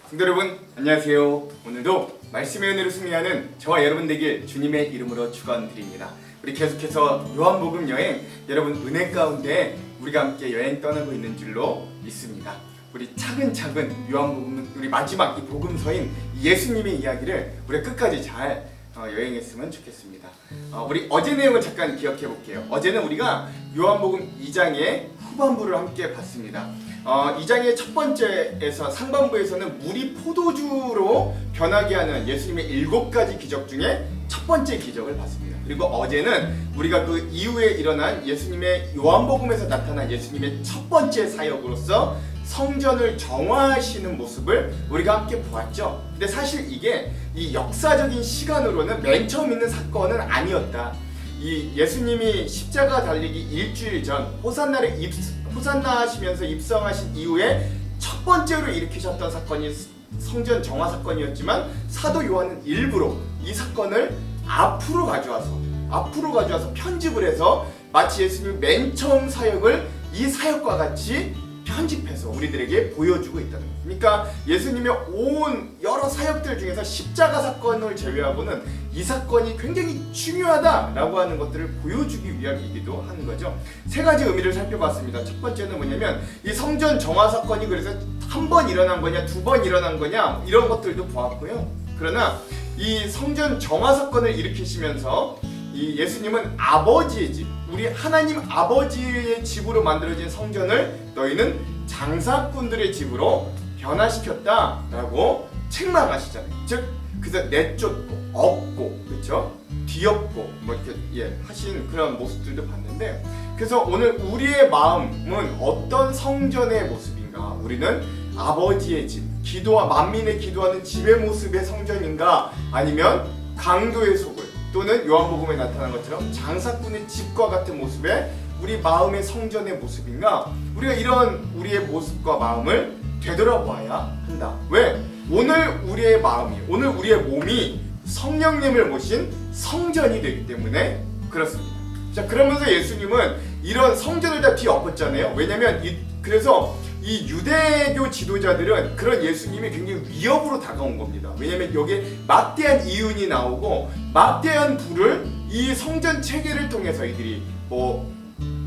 성도 여러분 안녕하세요. 오늘도 말씀의 은혜로 승리하는 저와 여러분 되길 주님의 이름으로 축원드립니다. 우리 계속해서 요한복음 여행, 여러분 은혜 가운데 우리가 함께 여행 떠나고 있는 줄로 믿습니다. 우리 차근차근 요한복음, 우리 마지막 이 복음서인 예수님의 이야기를 우리가 끝까지 잘 여행했으면 좋겠습니다. 우리 어제 내용을 잠깐 기억해 볼게요. 어제는 우리가 요한복음 2장의 후반부를 함께 봤습니다. 2장의 첫 번째에서 상반부에서는 물이 포도주로 변하게 하는 예수님의 7가지 기적 중에 첫 번째 기적을 봤습니다. 그리고 어제는 우리가 그 이후에 일어난 예수님의 요한복음에서 나타난 예수님의 첫 번째 사역으로서 성전을 정화하시는 모습을 우리가 함께 보았죠. 근데 사실 이게 이 역사적인 시간으로는 맨 처음 있는 사건은 아니었다. 이 예수님이 십자가 달리기 일주일 전 호산나 하시면서 입성하신 이후에 첫 번째로 일으키셨던 사건이 성전 정화 사건이었지만 사도 요한은 일부러 이 사건을 앞으로 가져와서 편집을 해서 마치 예수님이 맨 처음 사역을 이 사역과 같이 편집해서 우리들에게 보여주고 있다는 거예요. 그러니까 예수님의 온 여러 사역들 중에서 십자가 사건을 제외하고는 이 사건이 굉장히 중요하다라고 하는 것들을 보여주기 위함이기도 하는 거죠. 세 가지 의미를 살펴봤습니다. 첫 번째는 뭐냐면 이 성전 정화 사건이 그래서 한 번 일어난 거냐, 두 번 일어난 거냐 이런 것들도 보았고요. 그러나 이 성전 정화 사건을 일으키시면서 이 예수님은 아버지의 집, 우리 하나님 아버지의 집으로 만들어진 성전을 너희는 장사꾼들의 집으로 변화시켰다라고 책망하시잖아요. 즉, 그래서 내쫓고 업고, 그렇죠? 뒤엎고 뭐 이렇게 하신 그런 모습들도 봤는데, 그래서 오늘 우리의 마음은 어떤 성전의 모습인가? 우리는 아버지의 집, 만민의 기도하는 집의 모습의 성전인가? 아니면 강도의 소굴 또는 요한복음에 나타난 것처럼 장사꾼의 집과 같은 모습의 우리 마음의 성전의 모습인가? 우리가 이런 우리의 모습과 마음을 되돌아봐야 한다. 왜? 오늘 우리의 몸이 성령님을 모신 성전이 되기 때문에 그렇습니다. 자, 그러면서 예수님은 이런 성전을 다 뒤엎었잖아요. 왜냐면 그래서 이 유대교 지도자들은 그런 예수님이 굉장히 위협으로 다가온 겁니다. 왜냐면 여기에 막대한 이윤이 나오고 막대한 부를 이 성전 체계를 통해서 이들이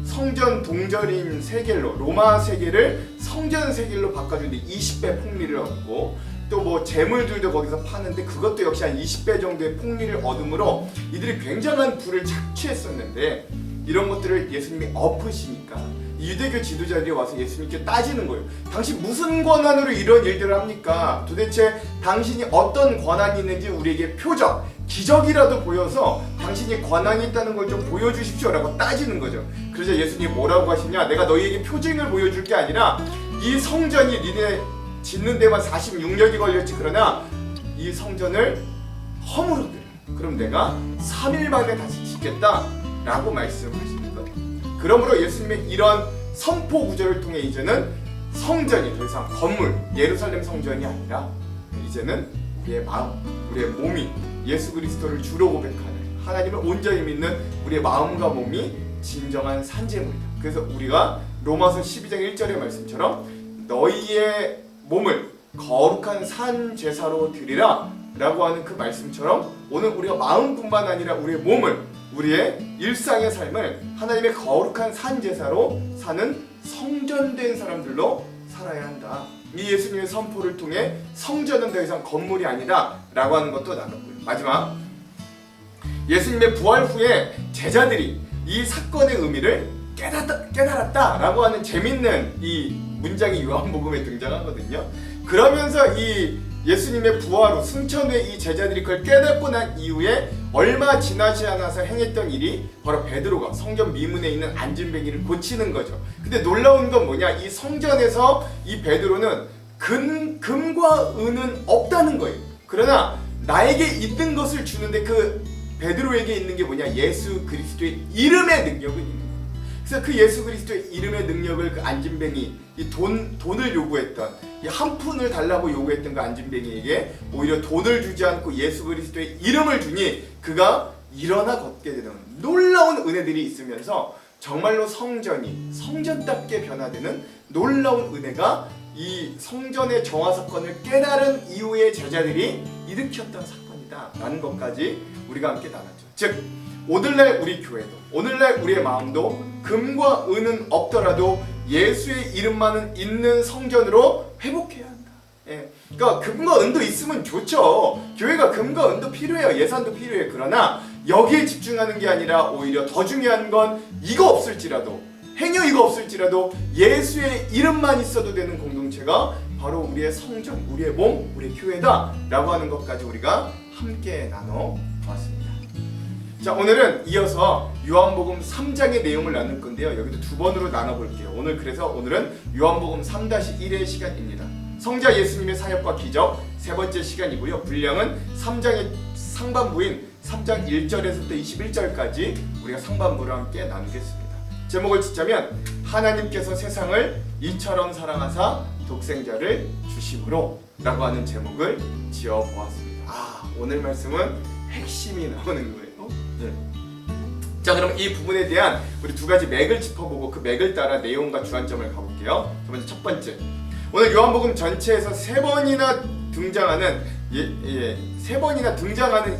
성전 동절인 세겔로, 로마 세겔을 성전 세겔로 바꿔주는데 20배 폭리를 얻고, 또 재물들도 거기서 파는데 그것도 역시 한 20배 정도의 폭리를 얻음으로 이들이 굉장한 부를 착취했었는데, 이런 것들을 예수님이 엎으시니까 유대교 지도자들이 와서 예수님께 따지는 거예요. 당신 무슨 권한으로 이런 일들을 합니까? 도대체 당신이 어떤 권한이 있는지 우리에게 표적, 기적이라도 보여서 당신이 권한이 있다는 걸 좀 보여주십시오 라고 따지는 거죠. 그래서 예수님이 뭐라고 하시냐? 내가 너희에게 표징을 보여줄 게 아니라 이 성전이 니네 짓는 데만 46년이 걸렸지, 그러나 이 성전을 허물어들여, 그럼 내가 3일 만에 다시 짓겠다 라고 말씀하시는 거예요. 그러므로 예수님의 이런 선포 구절을 통해 이제는 성전이 더 이상 건물, 예루살렘 성전이 아니라 이제는 우리의 마음, 우리의 몸이 예수 그리스도를 주로 고백하는, 하나님을 온전히 믿는 우리의 마음과 몸이 진정한 산제물이다. 그래서 우리가 로마서 12장 1절의 말씀처럼 너희의 몸을 거룩한 산 제사로 드리라 라고 하는 그 말씀처럼 오늘 우리가 마음뿐만 아니라 우리의 몸을, 우리의 일상의 삶을 하나님의 거룩한 산 제사로 사는 성전된 사람들로 살아야 한다. 이 예수님의 선포를 통해 성전은 더 이상 건물이 아니다 라고 하는 것도 나눴고요. 마지막, 예수님의 부활 후에 제자들이 이 사건의 의미를 깨달았다 라고 하는 재밌는 이 문장이 요한복음에 등장하거든요. 그러면서 이 예수님의 부활 후 승천 후에 이 제자들이 그걸 깨닫고 난 이후에 얼마 지나지 않아서 행했던 일이 바로 베드로가 성전 미문에 있는 안진뱅이를 고치는 거죠. 근데 놀라운 건 뭐냐? 이 성전에서 이 베드로는 금과 은은 없다는 거예요. 그러나 나에게 있는 것을 주는데 그 베드로에게 있는 게 뭐냐? 예수 그리스도의 이름의 능력은 있는 거예요. 그래서 그 예수 그리스도의 이름의 능력을 그 안진뱅이, 이 돈을 요구했던, 이 한 푼을 달라고 요구했던 그 안진뱅이에게 오히려 돈을 주지 않고 예수 그리스도의 이름을 주니 그가 일어나 걷게 되는 놀라운 은혜들이 있으면서 정말로 성전이 성전답게 변화되는 놀라운 은혜가 이 성전의 정화 사건을 깨달은 이후의 제자들이 일으켰던 사건이다 라는 것까지 우리가 함께 나눴죠. 즉 오늘날 우리 교회도, 오늘날 우리의 마음도 금과 은은 없더라도 예수의 이름만은 있는 성전으로 회복해야 한다. 그러니까 금과 은도 있으면 좋죠. 교회가 금과 은도 필요해요. 예산도 필요해. 그러나 여기에 집중하는 게 아니라 오히려 더 중요한 건 이거 없을지라도, 행여 이거 없을지라도 예수의 이름만 있어도 되는 공동체가 바로 우리의 성전, 우리의 몸, 우리의 교회다 라고 하는 것까지 우리가 함께 나눠보았습니다. 자, 오늘은 이어서 요한복음 3장의 내용을 나눌 건데요. 여기도 두 번으로 나눠볼게요. 오늘은 요한복음 3-1의 시간입니다. 성자 예수님의 사역과 기적 세 번째 시간이고요. 분량은 3장의 상반부인 3장 1절에서부터 21절까지 우리가 상반부를 함께 나누겠습니다. 제목을 짓자면 하나님께서 세상을 이처럼 사랑하사 독생자를 주심으로 라고 하는 제목을 지어보았습니다. 오늘 말씀은 핵심이 나오는 거예요. 자, 그럼 이 부분에 대한 우리 두 가지 맥을 짚어보고 그 맥을 따라 내용과 주안점을 가볼게요. 첫 번째, 오늘 요한복음 전체에서 세 번이나 등장하는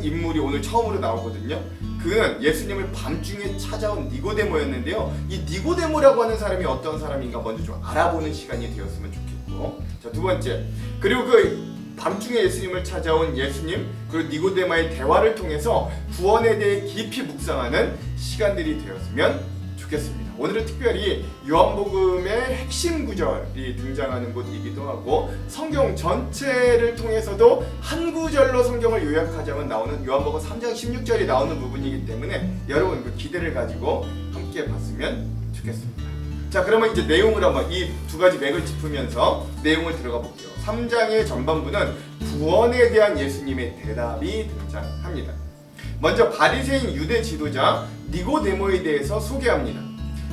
인물이 오늘 처음으로 나오거든요. 그는 예수님을 밤중에 찾아온 니고데모였는데요. 이 니고데모라고 하는 사람이 어떤 사람인가 먼저 좀 알아보는 시간이 되었으면 좋겠고, 자, 두 번째, 그리고 그 밤중에 예수님을 찾아온 예수님 그리고 니고데모의 대화를 통해서 구원에 대해 깊이 묵상하는 시간들이 되었으면 좋겠습니다. 오늘은 특별히 요한복음의 핵심 구절이 등장하는 곳이기도 하고 성경 전체를 통해서도 한 구절로 성경을 요약하자면 나오는 요한복음 3장 16절이 나오는 부분이기 때문에 여러분 그 기대를 가지고 함께 봤으면 좋겠습니다. 자, 그러면 이제 내용을 한번 이 두 가지 맥을 짚으면서 내용을 들어가 볼게요. 3장의 전반부는 구원에 대한 예수님의 대답이 등장합니다. 먼저 바리새인 유대 지도자 니고데모에 대해서 소개합니다.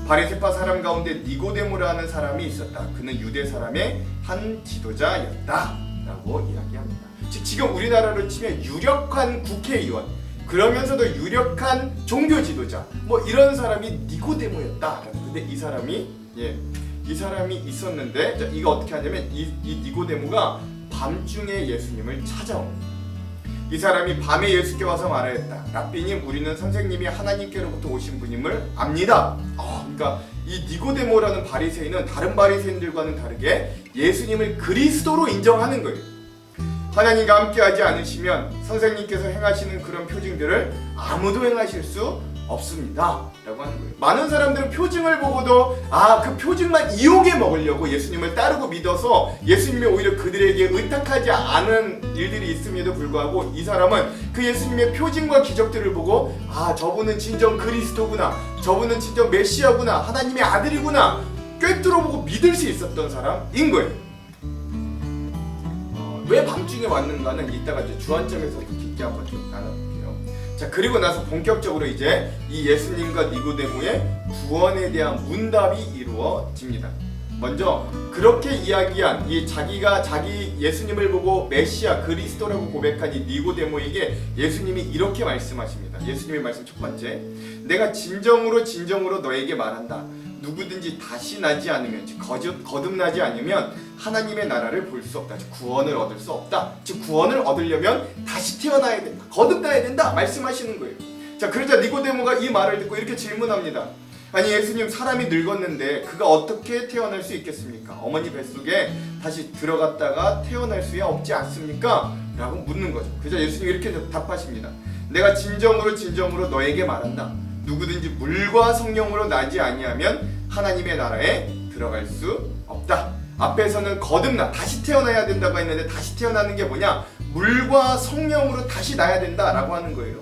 바리새파 사람 가운데 니고데모라는 사람이 있었다. 그는 유대 사람의 한 지도자였다 라고 이야기합니다. 즉 지금 우리나라로 치면 유력한 국회의원, 그러면서도 유력한 종교 지도자, 뭐 이런 사람이 니고데모였다. 근데 이 사람이 있었는데, 자, 이거 어떻게 하냐면 이 니고데모가 밤중에 예수님을 찾아옵니다. 이 사람이 밤에 예수께 와서 말하였다. 랍비님, 우리는 선생님이 하나님께로부터 오신 분임을 압니다. 그러니까 이 니고데모라는 바리새인은 다른 바리새인들과는 다르게 예수님을 그리스도로 인정하는 거예요. 하나님과 함께하지 않으시면 선생님께서 행하시는 그런 표징들을 아무도 행하실 수 없습니다 라고 하는 거예요. 많은 사람들은 표징을 보고도 그 표징만 이용해 먹으려고 예수님을 따르고 믿어서 예수님이 오히려 그들에게 의탁하지 않은 일들이 있음에도 불구하고 이 사람은 그 예수님의 표징과 기적들을 보고 저분은 진정 그리스도구나, 저분은 진정 메시아구나, 하나님의 아들이구나 꿰뚫어보고 믿을 수 있었던 사람인 거예요. 왜 밤중에 왔는가는 이따가 이제 주안점에서 깊게 한번 좀 나눠볼게요. 자, 그리고 나서 본격적으로 이제 이 예수님과 니고데모의 구원에 대한 문답이 이루어집니다. 먼저 그렇게 이야기한 자기 예수님을 보고 메시아 그리스도라고 고백한 이 니고데모에게 예수님이 이렇게 말씀하십니다. 예수님의 말씀 첫 번째, 내가 진정으로 너에게 말한다. 누구든지 다시 나지 않으면, 즉 거듭나지 않으면 하나님의 나라를 볼 수 없다. 즉 구원을 얻을 수 없다. 즉 구원을 얻으려면 다시 태어나야 된다. 거듭나야 된다. 말씀하시는 거예요. 자, 그러자 니고데모가 이 말을 듣고 이렇게 질문합니다. 아니 예수님, 사람이 늙었는데 그가 어떻게 태어날 수 있겠습니까? 어머니 뱃속에 다시 들어갔다가 태어날 수야 없지 않습니까? 라고 묻는 거죠. 그래서 예수님이 이렇게 답하십니다. 내가 진정으로 너에게 말한다. 누구든지 물과 성령으로 나지 아니하면 하나님의 나라에 들어갈 수 없다. 앞에서는 거듭나, 다시 태어나야 된다고 했는데 다시 태어나는 게 뭐냐? 물과 성령으로 다시 나야 된다라고 하는 거예요.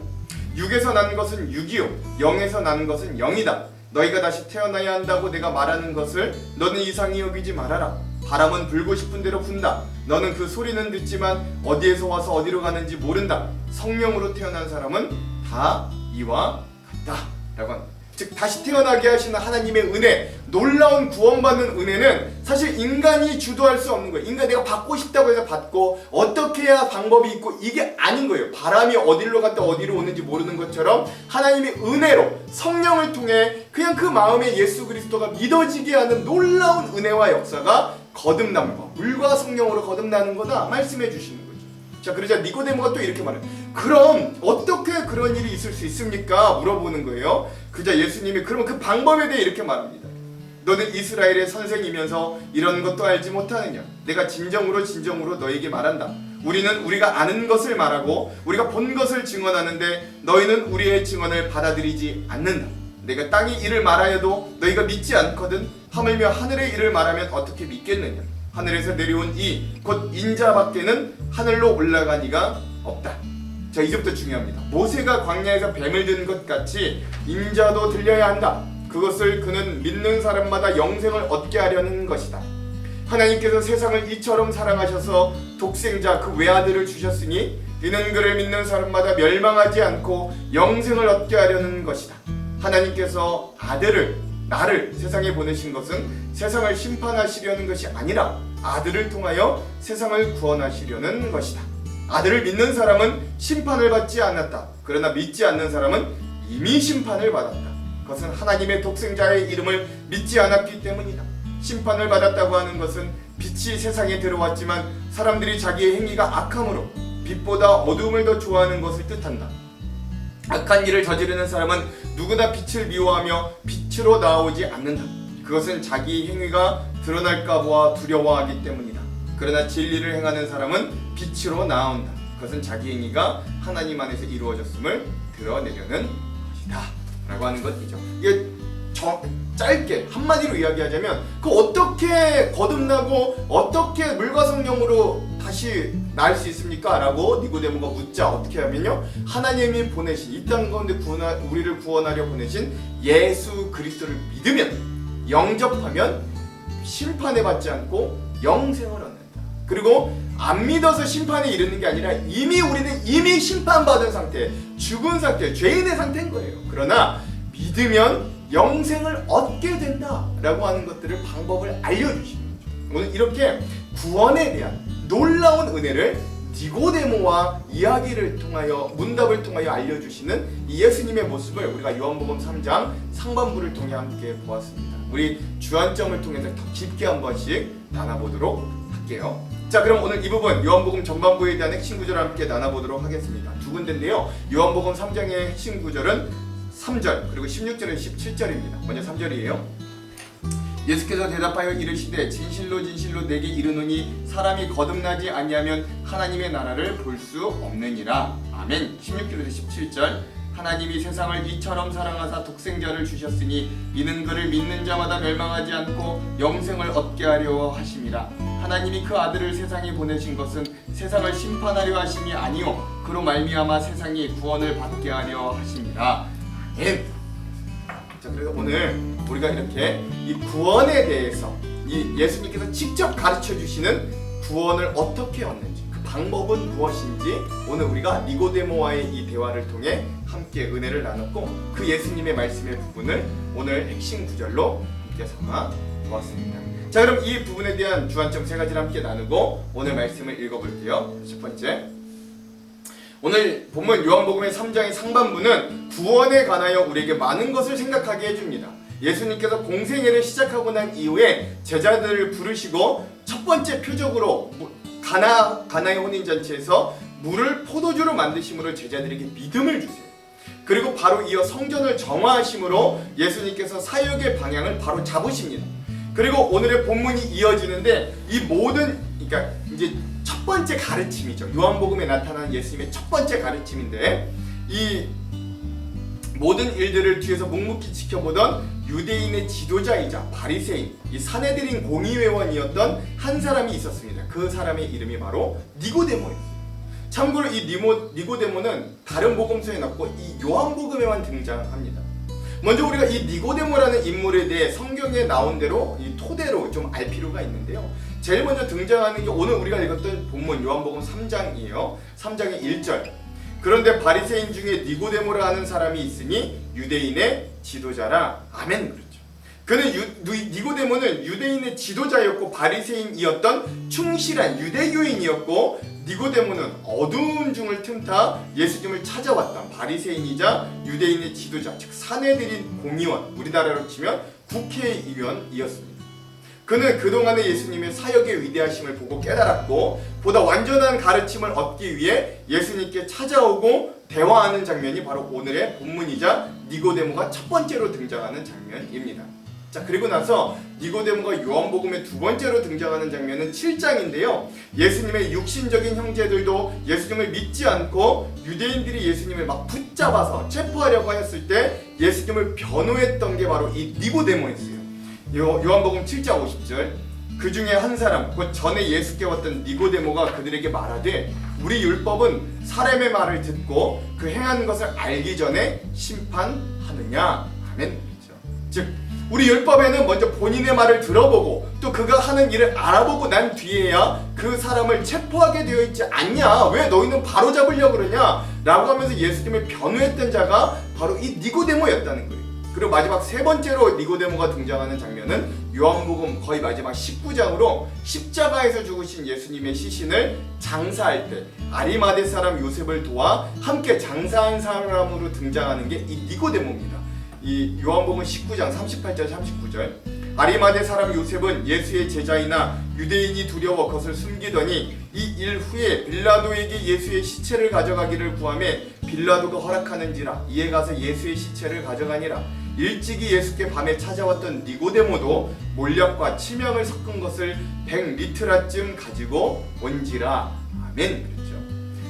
육에서 나는 것은 육이요, 영에서 나는 것은 영이다. 너희가 다시 태어나야 한다고 내가 말하는 것을 너는 이상히 여기지 말아라. 바람은 불고 싶은 대로 분다. 너는 그 소리는 듣지만 어디에서 와서 어디로 가는지 모른다. 성령으로 태어난 사람은 다 이와 같다 라고 합니다. 즉 다시 태어나게 하시는 하나님의 은혜, 놀라운 구원받는 은혜는 사실 인간이 주도할 수 없는 거예요. 인간 내가 받고 싶다고 해서 받고 어떻게 해야 방법이 있고 이게 아닌 거예요. 바람이 어디로 갔다 어디로 오는지 모르는 것처럼 하나님의 은혜로 성령을 통해 그냥 그 마음에 예수 그리스도가 믿어지게 하는 놀라운 은혜와 역사가 거듭남과 물과 성령으로 거듭나는 거다 말씀해 주시는 거죠. 자, 그러자 니고데모가 또 이렇게 말해요. 그럼 어떻게 그런 일이 있을 수 있습니까? 물어보는 거예요. 그러자 예수님이 그러면 그 방법에 대해 이렇게 말합니다. 너는 이스라엘의 선생이면서 이런 것도 알지 못하느냐? 내가 진정으로 너에게 말한다. 우리는 우리가 아는 것을 말하고 우리가 본 것을 증언하는데 너희는 우리의 증언을 받아들이지 않는다. 내가 땅의 일을 말하여도 너희가 믿지 않거든. 하물며 하늘의 일을 말하면 어떻게 믿겠느냐? 하늘에서 내려온 이 곧 인자밖에는 하늘로 올라간 이가 없다. 자, 이제부터 중요합니다. 모세가 광야에서 뱀을 든 것 같이 인자도 들려야 한다. 그것을 그는 믿는 사람마다 영생을 얻게 하려는 것이다. 하나님께서 세상을 이처럼 사랑하셔서 독생자 그 외아들을 주셨으니 이는 그를 믿는 사람마다 멸망하지 않고 영생을 얻게 하려는 것이다. 하나님께서 나를 세상에 보내신 것은 세상을 심판하시려는 것이 아니라 아들을 통하여 세상을 구원하시려는 것이다. 아들을 믿는 사람은 심판을 받지 않았다. 그러나 믿지 않는 사람은 이미 심판을 받았다. 그것은 하나님의 독생자의 이름을 믿지 않았기 때문이다. 심판을 받았다고 하는 것은 빛이 세상에 들어왔지만 사람들이 자기의 행위가 악함으로 빛보다 어두움을 더 좋아하는 것을 뜻한다. 악한 일을 저지르는 사람은 누구나 빛을 미워하며 빛으로 나오지 않는다. 그것은 자기 행위가 드러날까 봐 두려워하기 때문이다. 그러나 진리를 행하는 사람은 빛으로 나온다. 그것은 자기 행위가 하나님 안에서 이루어졌음을 드러내려는 것이다 라고 하는 것이죠. 이게 짧게 한마디로 이야기하자면 그 어떻게 거듭나고 어떻게 물과 성령으로 다시 나을 수 있습니까? 라고 니고데모가 묻자 어떻게 하면요, 하나님이 보내신 이 땅 가운데 우리를 구원하려 보내신 예수 그리스도를 믿으면 영접하면 심판에 받지 않고 영생을 얻는다. 그리고 안 믿어서 심판에 이르는 게 아니라 우리는 이미 심판받은 상태, 죽은 상태, 죄인의 상태인 거예요. 그러나 믿으면 영생을 얻게 된다라고 하는 것들을 방법을 알려주시는 거죠. 오늘 이렇게 구원에 대한 놀라운 은혜를 니고데모와 이야기를 통하여 문답을 통하여 알려주시는 이 예수님의 모습을 우리가 요한복음 3장 상반부를 통해 함께 보았습니다. 우리 주안점을 통해서 더 깊게 한 번씩 나눠보도록 할게요. 자, 그럼 오늘 이 부분 요한복음 전반부에 대한 핵심 구절을 함께 나눠보도록 하겠습니다. 두 군데인데요. 요한복음 3장의 핵심 구절은 3절 그리고 16절에서 17절입니다. 먼저 3절이에요. 예수께서 대답하여 이르시되 진실로 내게 이르노니 사람이 거듭나지 아니하면 하나님의 나라를 볼 수 없느니라. 아멘. 16절에서 17절. 하나님이 세상을 이처럼 사랑하사 독생자를 주셨으니 이는 그를 믿는 자마다 멸망하지 않고 영생을 얻게 하려 하심이라. 하나님이 그 아들을 세상에 보내신 것은 세상을 심판하려 하심이 아니요 그로 말미암아 세상이 구원을 받게 하려 하심이라. 아멘. 자, 그래서 오늘 우리가 이렇게 이 구원에 대해서 이 예수님께서 직접 가르쳐 주시는 구원을 어떻게 얻는지, 그 방법은 무엇인지 오늘 우리가 니고데모와의 이 대화를 통해 함께 은혜를 나눴고 그 예수님의 말씀의 부분을 오늘 핵심 구절로 함께 삼아 보았습니다. 자, 그럼 이 부분에 대한 주안점 세 가지를 함께 나누고 오늘 말씀을 읽어볼게요. 첫 번째, 오늘 본문 요한복음의 3장의 상반부는 구원에 관하여 우리에게 많은 것을 생각하게 해줍니다. 예수님께서 공생애를 시작하고 난 이후에 제자들을 부르시고 첫 번째 표적으로 가나의 혼인잔치에서 물을 포도주로 만드심으로 제자들에게 믿음을 주세요. 그리고 바로 이어 성전을 정화하심으로 예수님께서 사역의 방향을 바로 잡으십니다. 그리고 오늘의 본문이 이어지는데 이 모든, 그러니까 이제 첫 번째 가르침이죠. 요한복음에 나타난 예수님의 첫 번째 가르침인데 이 모든 일들을 뒤에서 묵묵히 지켜보던 유대인의 지도자이자 바리새인, 이 산헤드린 공의회원이었던 한 사람이 있었습니다. 그 사람의 이름이 바로 니고데모예요. 참고로 이 니고데모는 다른 복음서에 없고 이 요한복음에만 등장합니다. 먼저 우리가 이 니고데모라는 인물에 대해 성경에 나온 대로 이 토대로 좀 알 필요가 있는데요. 제일 먼저 등장하는 게 오늘 우리가 읽었던 본문 요한복음 3장이에요. 3장의 1절. 그런데 바리새인 중에 니고데모라 하는 사람이 있으니 유대인의 지도자라. 아멘. 그렇죠. 그는 니고데모는 유대인의 지도자였고 바리새인이었던 충실한 유대교인이었고, 니고데모는 어두운 중을 틈타 예수님을 찾아왔던 바리새인이자 유대인의 지도자, 즉 사내들인 공의원, 우리나라로 치면 국회의원이었습니다. 그는 그동안의 예수님의 사역의 위대하심을 보고 깨달았고, 보다 완전한 가르침을 얻기 위해 예수님께 찾아오고 대화하는 장면이 바로 오늘의 본문이자 니고데모가 첫 번째로 등장하는 장면입니다. 자, 그리고 나서 니고데모가 요한복음의 두 번째로 등장하는 장면은 7장인데요. 예수님의 육신적인 형제들도 예수님을 믿지 않고 유대인들이 예수님을 막 붙잡아서 체포하려고 하였을 때 예수님을 변호했던 게 바로 이 니고데모였어요. 요한복음 7장 50절, 그 중에 한 사람, 곧 전에 예수께 왔던 니고데모가 그들에게 말하되 우리 율법은 사람의 말을 듣고 그 행하는 것을 알기 전에 심판하느냐. 아멘. 그렇죠. 즉 우리 율법에는 먼저 본인의 말을 들어보고 또 그가 하는 일을 알아보고 난 뒤에야 그 사람을 체포하게 되어 있지 않냐, 왜 너희는 바로 잡으려고 그러냐 라고 하면서 예수님을 변호했던 자가 바로 이 니고데모였다는 거예요. 그리고 마지막 세 번째로 니고데모가 등장하는 장면은 요한복음 거의 마지막 19장으로 십자가에서 죽으신 예수님의 시신을 장사할 때 아리마대 사람 요셉을 도와 함께 장사한 사람으로 등장하는 게 이 니고데모입니다. 이 요한복음 19장 38절 39절, 아리마대 사람 요셉은 예수의 제자이나 유대인이 두려워 그것을 숨기더니 이 일 후에 빌라도에게 예수의 시체를 가져가기를 구하매 빌라도가 허락하는지라 이에 가서 예수의 시체를 가져가니라. 일찍이 예수께 밤에 찾아왔던 니고데모도 몰약과 치명을 섞은 것을 100리트라쯤 가지고 온지라. 아멘. 그렇죠.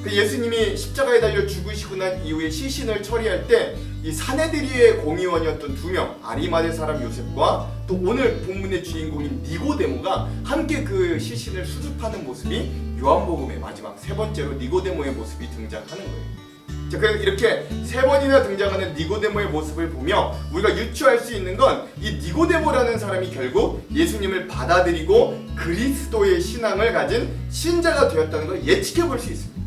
그 예수님이 십자가에 달려 죽으시고 난 이후에 시신을 처리할 때 이 사내들이의 공의원이었던 두 명, 아리마대 사람 요셉과 또 오늘 본문의 주인공인 니고데모가 함께 그 시신을 수습하는 모습이 요한복음의 마지막 세 번째로 니고데모의 모습이 등장하는 거예요. 자, 그래서 이렇게 세 번이나 등장하는 니고데모의 모습을 보며 우리가 유추할 수 있는 건 이 니고데모라는 사람이 결국 예수님을 받아들이고 그리스도의 신앙을 가진 신자가 되었다는 걸 예측해 볼 수 있습니다.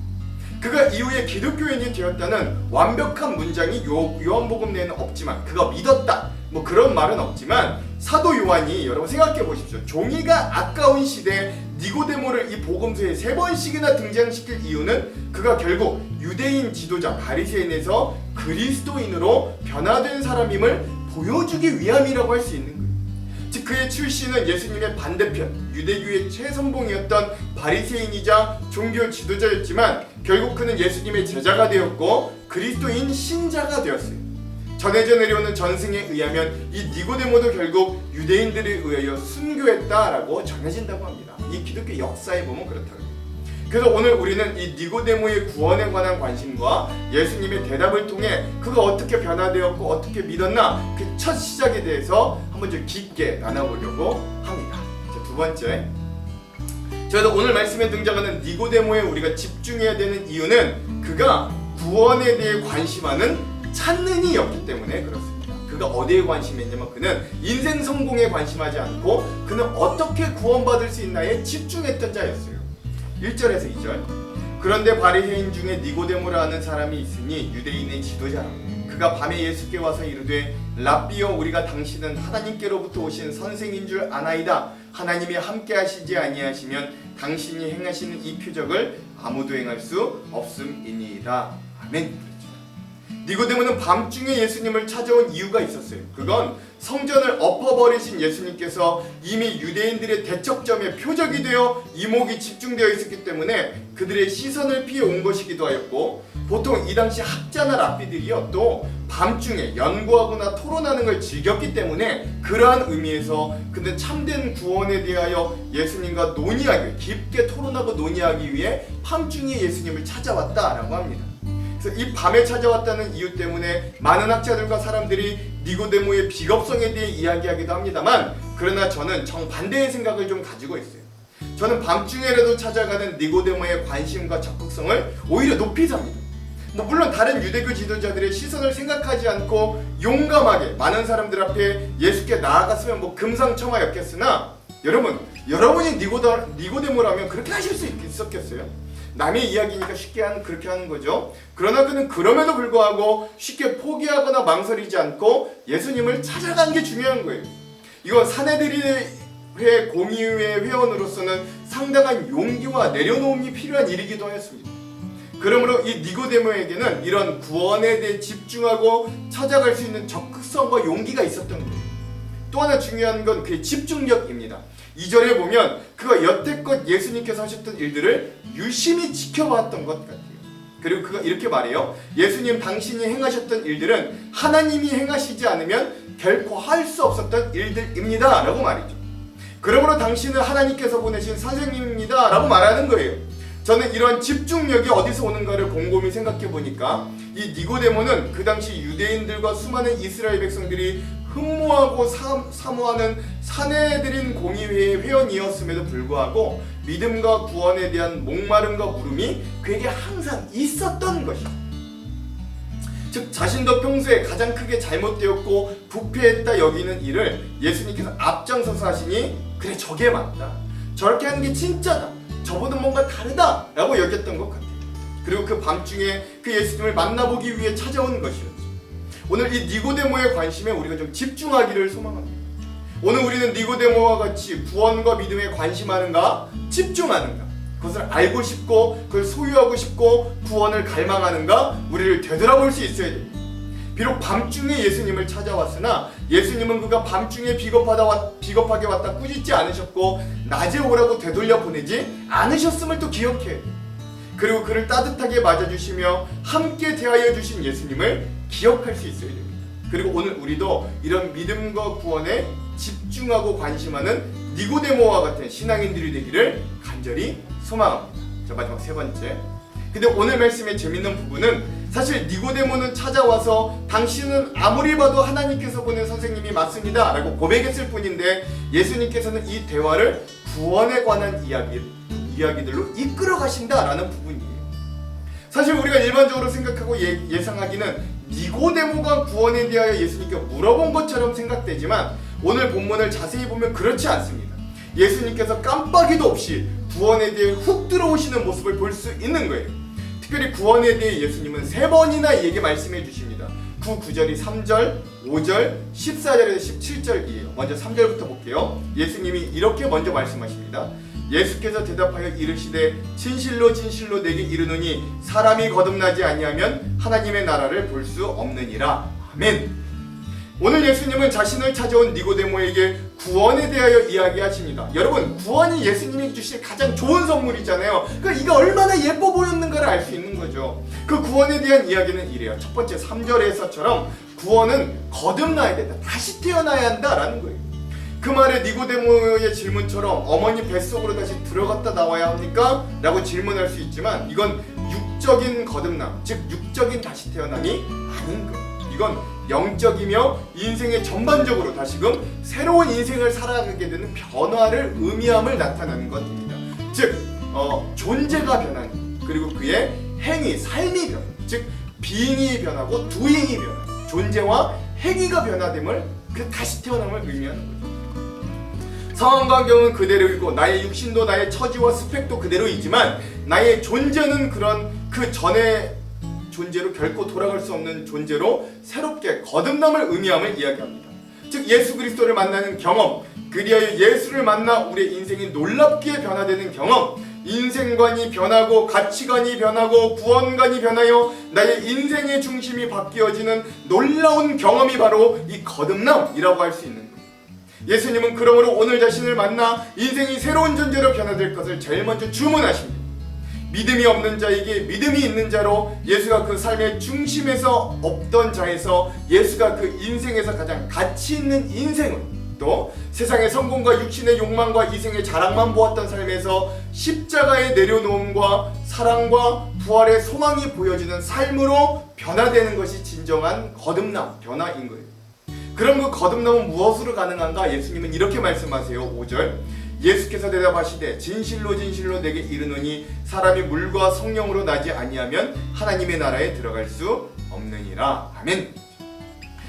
그가 이후에 기독교인이 되었다는 완벽한 문장이 요한복음 내에는 없지만, 그가 믿었다 뭐 그런 말은 없지만, 사도 요한이 여러분 생각해 보십시오. 종이가 아까운 시대에 니고데모를 이 복음서에 세 번씩이나 등장시킬 이유는 그가 결국 유대인 지도자 바리새인에서 그리스도인으로 변화된 사람임을 보여주기 위함이라고 할 수 있는 거예요. 즉 그의 출신은 예수님의 반대편 유대교의 최선봉이었던 바리새인이자 종교 지도자였지만 결국 그는 예수님의 제자가 되었고 그리스도인 신자가 되었어요. 전해져 내려오는 전승에 의하면 이 니고데모도 결국 유대인들에 의하여 순교했다라고 전해진다고 합니다. 이 기독교 역사에 보면 그렇다고 합니다. 그래서 오늘 우리는 이 니고데모의 구원에 관한 관심과 예수님의 대답을 통해 그가 어떻게 변화되었고 어떻게 믿었나 그 첫 시작에 대해서 한번 좀 깊게 나눠보려고 합니다. 자, 두 번째, 저희도 오늘 말씀에 등장하는 니고데모에 우리가 집중해야 되는 이유는 그가 구원에 대해 관심하는 찾는 이였기 때문에 그렇습니다. 그가 어디에 관심했냐면 그는 인생 성공에 관심하지 않고 그는 어떻게 구원받을 수 있나에 집중했던 자였어요. 1절에서 2절, 그런데 바리새인 중에 니고데모라 하는 사람이 있으니 유대인의 지도자라. 그가 밤에 예수께 와서 이르되 랍비여, 우리가 당신은 하나님께로부터 오신 선생인 줄 아나이다. 하나님이 함께 하시지 아니하시면 당신이 행하시는 이 표적을 아무도 행할 수 없음이니이다. 아멘. 니고데모는 밤중에 예수님을 찾아온 이유가 있었어요. 그건 성전을 엎어버리신 예수님께서 이미 유대인들의 대척점에 표적이 되어 이목이 집중되어 있었기 때문에 그들의 시선을 피해 온 것이기도 하였고, 보통 이 당시 학자나 랍비들이요 또 밤중에 연구하거나 토론하는 걸 즐겼기 때문에 그러한 의미에서 그는 참된 구원에 대하여 예수님과 논의하기, 깊게 토론하고 논의하기 위해 밤중에 예수님을 찾아왔다라고 합니다. 그래서 이 밤에 찾아왔다는 이유 때문에 많은 학자들과 사람들이 니고데모의 비겁성에 대해 이야기하기도 합니다만, 그러나 저는 정반대의 생각을 좀 가지고 있어요. 저는 밤중에라도 찾아가는 니고데모의 관심과 적극성을 오히려 높이 삽니다. 물론 다른 유대교 지도자들의 시선을 생각하지 않고 용감하게 많은 사람들 앞에 예수께 나아갔으면 금상첨화였겠으나, 여러분이 니고데모라면 그렇게 하실 수 있었겠어요? 남의 이야기니까 쉽게 그렇게 하는 거죠. 그러나 그는 그럼에도 불구하고 쉽게 포기하거나 망설이지 않고 예수님을 찾아간 게 중요한 거예요. 이건 사내들의 공의회 회원으로서는 상당한 용기와 내려놓음이 필요한 일이기도 했습니다. 그러므로 이 니고데모에게는 이런 구원에 대해 집중하고 찾아갈 수 있는 적극성과 용기가 있었던 거예요. 또 하나 중요한 건 그의 집중력입니다. 2절에 보면 그가 여태껏 예수님께서 하셨던 일들을 유심히 지켜봤던 것 같아요. 그리고 그가 이렇게 말해요. 예수님 당신이 행하셨던 일들은 하나님이 행하시지 않으면 결코 할 수 없었던 일들입니다 라고 말이죠. 그러므로 당신은 하나님께서 보내신 선생님입니다 라고 말하는 거예요. 저는 이런 집중력이 어디서 오는가를 곰곰이 생각해 보니까 이 니고데모는 그 당시 유대인들과 수많은 이스라엘 백성들이 흠모하고 사모하는 사내들인 공의회의 회원이었음에도 불구하고 믿음과 구원에 대한 목마름과 물음이 그에게 항상 있었던 것이죠. 즉 자신도 평소에 가장 크게 잘못되었고 부패했다 여기는 일을 예수님께서 앞장서서 하시니 그래 저게 맞다. 저렇게 하는 게 진짜다. 저보다 뭔가 다르다 라고 여겼던 것 같아요. 그리고 그 밤중에 그 예수님을 만나보기 위해 찾아온 것이었죠. 오늘 이 니고데모의 관심에 우리가 좀 집중하기를 소망합니다. 오늘 우리는 니고데모와 같이 구원과 믿음에 관심하는가 집중하는가, 그것을 알고 싶고 그걸 소유하고 싶고 구원을 갈망하는가 우리를 되돌아볼 수 있어야 됩니다. 비록 밤중에 예수님을 찾아왔으나 예수님은 그가 밤중에 비겁하게 왔다 꾸짖지 않으셨고 낮에 오라고 되돌려 보내지 않으셨음을 또 기억해야 돼요. 그리고 그를 따뜻하게 맞아주시며 함께 대하여 주신 예수님을 기억할 수 있어야 됩니다. 그리고 오늘 우리도 이런 믿음과 구원에 집중하고 관심하는 니고데모와 같은 신앙인들이 되기를 간절히 소망합니다. 자, 마지막 세 번째. 근데 오늘 말씀의 재밌는 부분은 사실 니고데모는 찾아와서 당신은 아무리 봐도 하나님께서 보낸 선생님이 맞습니다 라고 고백했을 뿐인데 예수님께서는 이 대화를 구원에 관한 이야기들로 이끌어 가신다라는 부분이에요. 사실 우리가 일반적으로 생각하고 예상하기는 니고데모가 구원에 대하여 예수님께 물어본 것처럼 생각되지만 오늘 본문을 자세히 보면 그렇지 않습니다. 예수님께서 깜빡이도 없이 구원에 대해 훅 들어오시는 모습을 볼 수 있는 거예요. 특별히 구원에 대해 예수님은 3번이나 이에게 말씀해 주십니다. 9절이 3절, 5절, 14절에서 17절이에요. 먼저 3절부터 볼게요. 예수님이 이렇게 먼저 말씀하십니다. 예수께서 대답하여 이르시되 진실로 진실로 내게 이르노니 사람이 거듭나지 아니하면 하나님의 나라를 볼 수 없느니라. 아멘. 오늘 예수님은 자신을 찾아온 니고데모에게 구원에 대하여 이야기하십니다. 여러분, 구원이 예수님이 주실 가장 좋은 선물이잖아요. 그러니까 이게 얼마나 예뻐 보였는가를 알 수 있는 거죠. 그 구원에 대한 이야기는 이래요. 첫 번째 3절에서처럼 구원은 거듭나야 된다. 다시 태어나야 한다라는 거예요. 그 말에 니고데모의 질문처럼 어머니 뱃속으로 다시 들어갔다 나와야 합니까? 라고 질문할 수 있지만 이건 육적인 거듭남, 즉 육적인 다시 태어남이 아닌 거예요. 이건 영적이며 인생의 전반적으로 다시금 새로운 인생을 살아가게 되는 변화를 의미함을 나타내는 것입니다. 즉 존재가 변하는, 그리고 그의 행위, 삶이 변하는, 즉 being이 변하고 doing이 변하는, 존재와 행위가 변화됨을, 그 다시 태어남을 의미하는 거죠. 상황과 환경은 그대로이고 나의 육신도 나의 처지와 스펙도 그대로이지만 나의 존재는 그 전의 존재로 결코 돌아갈 수 없는 존재로 새롭게 거듭남을 의미함을 이야기합니다. 즉 예수 그리스도를 만나는 경험, 그리하여 예수를 만나 우리의 인생이 놀랍게 변화되는 경험, 인생관이 변하고 가치관이 변하고 구원관이 변하여 나의 인생의 중심이 바뀌어지는 놀라운 경험이 바로 이 거듭남이라고 할 수 있는 거예요. 예수님은 그러므로 오늘 자신을 만나 인생이 새로운 존재로 변화될 것을 제일 먼저 주문하십니다. 믿음이 없는 자에게 믿음이 있는 자로, 예수가 그 삶의 중심에서 없던 자에서 예수가 그 인생에서 가장 가치 있는 인생을, 또 세상의 성공과 육신의 욕망과 이생의 자랑만 보았던 삶에서 십자가의 내려놓음과 사랑과 부활의 소망이 보여지는 삶으로 변화되는 것이 진정한 거듭남, 변화인 거예요. 그럼 그 거듭남은 무엇으로 가능한가? 예수님은 이렇게 말씀하세요. 5절. 예수께서 대답하시되 진실로 진실로 내게 이르노니 사람이 물과 성령으로 나지 아니하면 하나님의 나라에 들어갈 수 없느니라. 아멘.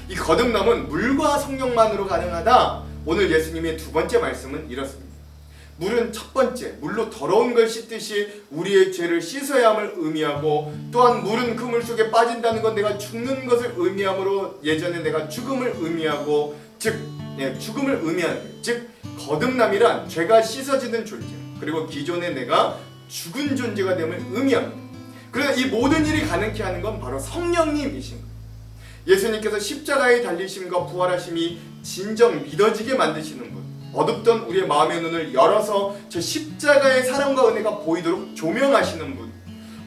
이 거듭남은 물과 성령만으로 가능하다. 오늘 예수님의 두 번째 말씀은 이렇습니다. 물은 첫 번째, 물로 더러운 걸 씻듯이 우리의 죄를 씻어야 함을 의미하고, 또한 물은 그 물 속에 빠진다는 건 내가 죽는 것을 의미하므로 예전에 내가 죽음을 의미하고, 죽음을 의미하는 거예요. 즉 거듭남이란 죄가 씻어지는 존재, 그리고 기존에 내가 죽은 존재가 됨을 의미합니다. 그래서 이 모든 일이 가능케 하는 건 바로 성령님이신 거예요. 예수님께서 십자가에 달리심과 부활하심이 진정 믿어지게 만드시는 분, 어둡던 우리의 마음의 눈을 열어서 저 십자가의 사랑과 은혜가 보이도록 조명하시는 분,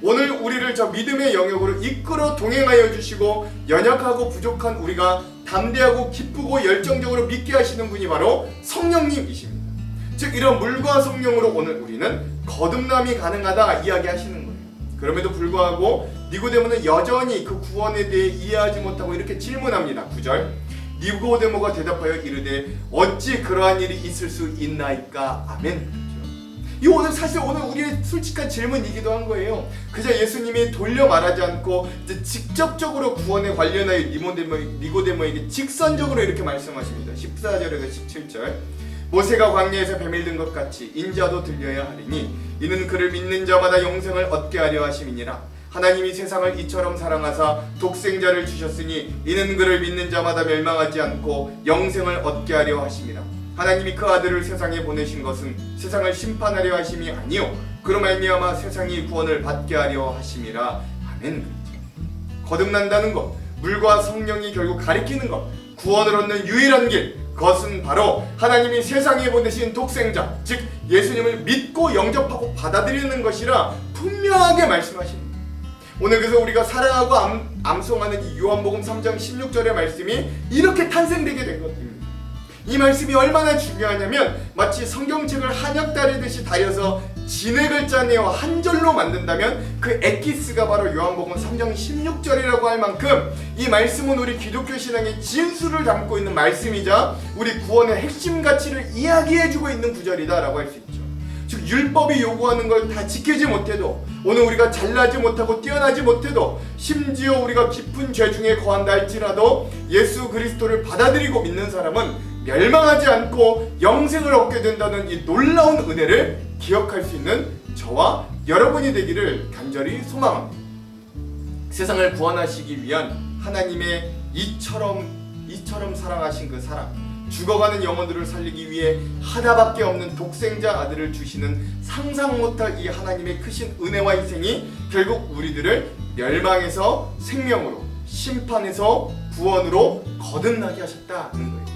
오늘 우리를 저 믿음의 영역으로 이끌어 동행하여 주시고 연약하고 부족한 우리가 담대하고 기쁘고 열정적으로 믿게 하시는 분이 바로 성령님이십니다. 즉 이런 물과 성령으로 오늘 우리는 거듭남이 가능하다 이야기하시는 거예요. 그럼에도 불구하고 니고데모는 여전히 그 구원에 대해 이해하지 못하고 이렇게 질문합니다. 9절, 니고데모가 대답하여 이르되 어찌 그러한 일이 있을 수 있나이까. 아멘. 이 오늘 사실 오늘 우리의 솔직한 질문이기도 한 거예요. 그저 예수님이 돌려 말하지 않고 이제 직접적으로 구원에 관련하여 니고데모에게 직선적으로 이렇게 말씀하십니다. 14절에서 17절, 모세가 광야에서 뱀을 든 것 같이 인자도 들려야 하리니 이는 그를 믿는 자마다 영생을 얻게 하려 하심이니라. 하나님이 세상을 이처럼 사랑하사 독생자를 주셨으니 이는 그를 믿는 자마다 멸망하지 않고 영생을 얻게 하려 하심이라. 하나님이 그 아들을 세상에 보내신 것은 세상을 심판하려 하심이 아니요 그로 말미암아 세상이 구원을 받게 하려 하심이라. 아멘. 거듭난다는 것, 물과 성령이 결국 가리키는 것, 구원을 얻는 유일한 길, 그것은 바로 하나님이 세상에 보내신 독생자, 즉 예수님을 믿고 영접하고 받아들이는 것이라 분명하게 말씀하십니다. 오늘 그래서 우리가 사랑하고 암송하는 이 요한복음 3장 16절의 말씀이 이렇게 탄생되게 된 것입니다. 이 말씀이 얼마나 중요하냐면 마치 성경책을 한약 다리듯이 다려서 진액을 짜내어 한 절로 만든다면 그 엑기스가 바로 요한복음 3장 16절이라고 할 만큼 이 말씀은 우리 기독교 신앙의 진수를 담고 있는 말씀이자 우리 구원의 핵심 가치를 이야기해주고 있는 구절이다라고 할 수 있죠. 즉 율법이 요구하는 걸 다 지키지 못해도, 오늘 우리가 잘나지 못하고 뛰어나지 못해도, 심지어 우리가 깊은 죄 중에 거한다 할지라도 예수 그리스도를 받아들이고 믿는 사람은 멸망하지 않고 영생을 얻게 된다는 이 놀라운 은혜를 기억할 수 있는 저와 여러분이 되기를 간절히 소망합니다. 세상을 구원하시기 위한 하나님의 이처럼 사랑하신 그 사랑, 죽어가는 영혼들을 살리기 위해 하나밖에 없는 독생자 아들을 주시는 상상 못할 이 하나님의 크신 은혜와 희생이 결국 우리들을 멸망에서 생명으로, 심판에서 구원으로 거듭나게 하셨다는 거예요.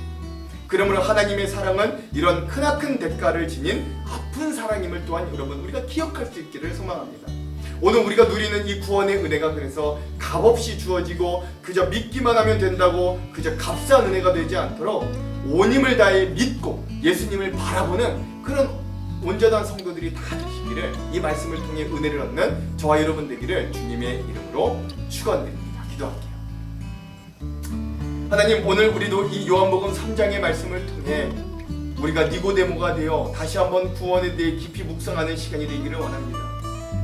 그러므로 하나님의 사랑은 이런 크나큰 대가를 지닌 아픈 사랑임을 또한 여러분 우리가 기억할 수 있기를 소망합니다. 오늘 우리가 누리는 이 구원의 은혜가 그래서 값없이 주어지고 그저 믿기만 하면 된다고 그저 값싼 은혜가 되지 않도록 온 힘을 다해 믿고 예수님을 바라보는 그런 온전한 성도들이 다 되시기를 이 말씀을 통해 은혜를 얻는 저와 여러분 되기를 주님의 이름으로 축원드립니다. 기도할게요. 하나님, 오늘 우리도 이 요한복음 3장의 말씀을 통해 우리가 니고데모가 되어 다시 한번 구원에 대해 깊이 묵상하는 시간이 되기를 원합니다.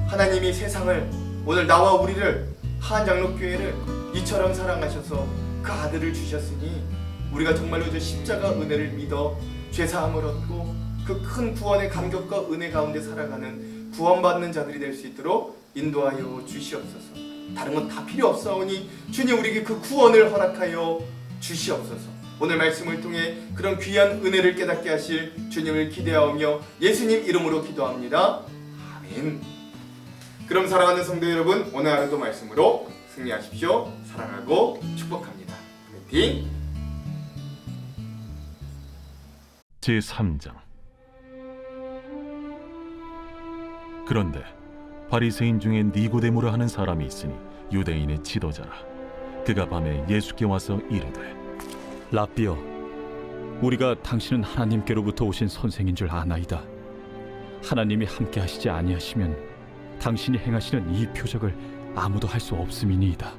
하나님이 세상을, 오늘 나와 우리를, 한장로교회를 이처럼 사랑하셔서 그 아들을 주셨으니 우리가 정말로 저 십자가 은혜를 믿어 죄사함을 얻고 그 큰 구원의 감격과 은혜 가운데 살아가는 구원받는 자들이 될 수 있도록 인도하여 주시옵소서. 다른 건 다 필요 없사오니 주님 우리에게 그 구원을 허락하여 주시옵소서. 오늘 말씀을 통해 그런 귀한 은혜를 깨닫게 하실 주님을 기대하오며 예수님 이름으로 기도합니다. 아멘. 그럼 사랑하는 성도 여러분, 오늘 하루도 말씀으로 승리하십시오. 사랑하고 축복합니다. 화이팅! 제3장. 그런데 바리새인 중에 니고데모라 하는 사람이 있으니 유대인의 지도자라. 그가 밤에 예수께 와서 이르되, 랍비여, 우리가 당신은 하나님께로부터 오신 선생인 줄 아나이다. 하나님이 함께 하시지 아니하시면 당신이 행하시는 이 표적을 아무도 할 수 없음이니이다.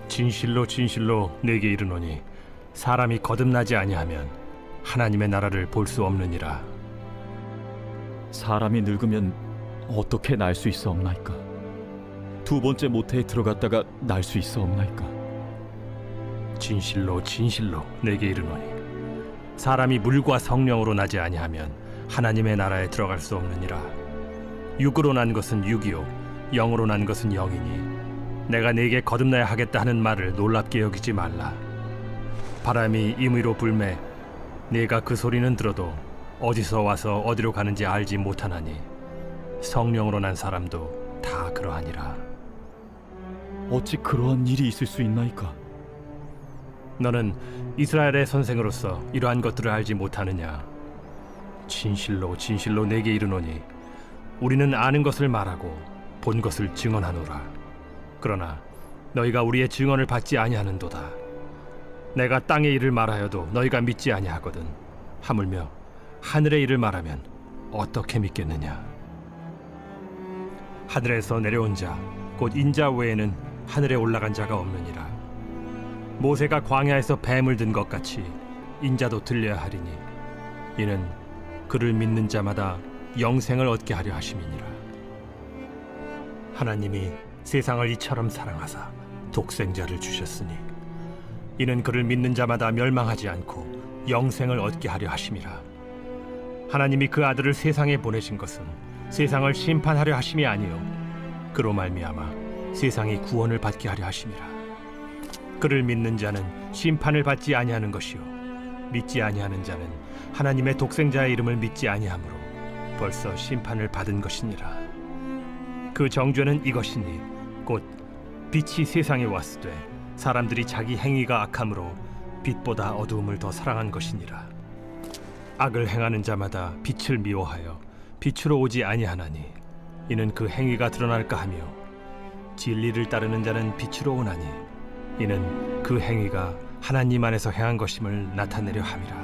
진실로 진실로 내게 이르노니 사람이 거듭나지 아니하면 하나님의 나라를 볼 수 없느니라. 사람이 늙으면 어떻게 날 수 있사옵나이까? 두 번째 모태에 들어갔다가 날 수 있사옵나이까? 진실로 진실로 내게 이르노니 사람이 물과 성령으로 나지 아니하면 하나님의 나라에 들어갈 수 없느니라. 육으로 난 것은 육이요 영으로 난 것은 영이니 내가 네게 거듭나야 하겠다 하는 말을 놀랍게 여기지 말라. 바람이 임의로 불매 네가 그 소리는 들어도 어디서 와서 어디로 가는지 알지 못하나니 성령으로 난 사람도 다 그러하니라. 어찌 그러한 일이 있을 수 있나이까? 너는 이스라엘의 선생으로서 이러한 것들을 알지 못하느냐? 진실로 진실로 내게 이르노니 우리는 아는 것을 말하고 본 것을 증언하노라. 그러나 너희가 우리의 증언을 받지 아니하는도다. 내가 땅의 일을 말하여도 너희가 믿지 아니하거든. 하물며 하늘의 일을 말하면 어떻게 믿겠느냐? 하늘에서 내려온 자 곧 인자 외에는 하늘에 올라간 자가 없느니라. 모세가 광야에서 뱀을 든 것 같이 인자도 들려야 하리니 이는 그를 믿는 자마다 영생을 얻게 하려 하심이니라. 하나님이 세상을 이처럼 사랑하사 독생자를 주셨으니 이는 그를 믿는 자마다 멸망하지 않고 영생을 얻게 하려 하심이라. 하나님이 그 아들을 세상에 보내신 것은 세상을 심판하려 하심이 아니요 그로 말미암아 세상이 구원을 받게 하려 하심이라. 그를 믿는 자는 심판을 받지 아니하는 것이요 믿지 아니하는 자는 하나님의 독생자의 이름을 믿지 아니하므로 벌써 심판을 받은 것이니라. 그 정죄는 이것이니 곧 빛이 세상에 왔으되 사람들이 자기 행위가 악함으로 빛보다 어두움을 더 사랑한 것이니라. 악을 행하는 자마다 빛을 미워하여 빛으로 오지 아니하나니 이는 그 행위가 드러날까 하며 진리를 따르는 자는 빛으로 오나니 이는 그 행위가 하나님 안에서 행한 것임을 나타내려 함이라.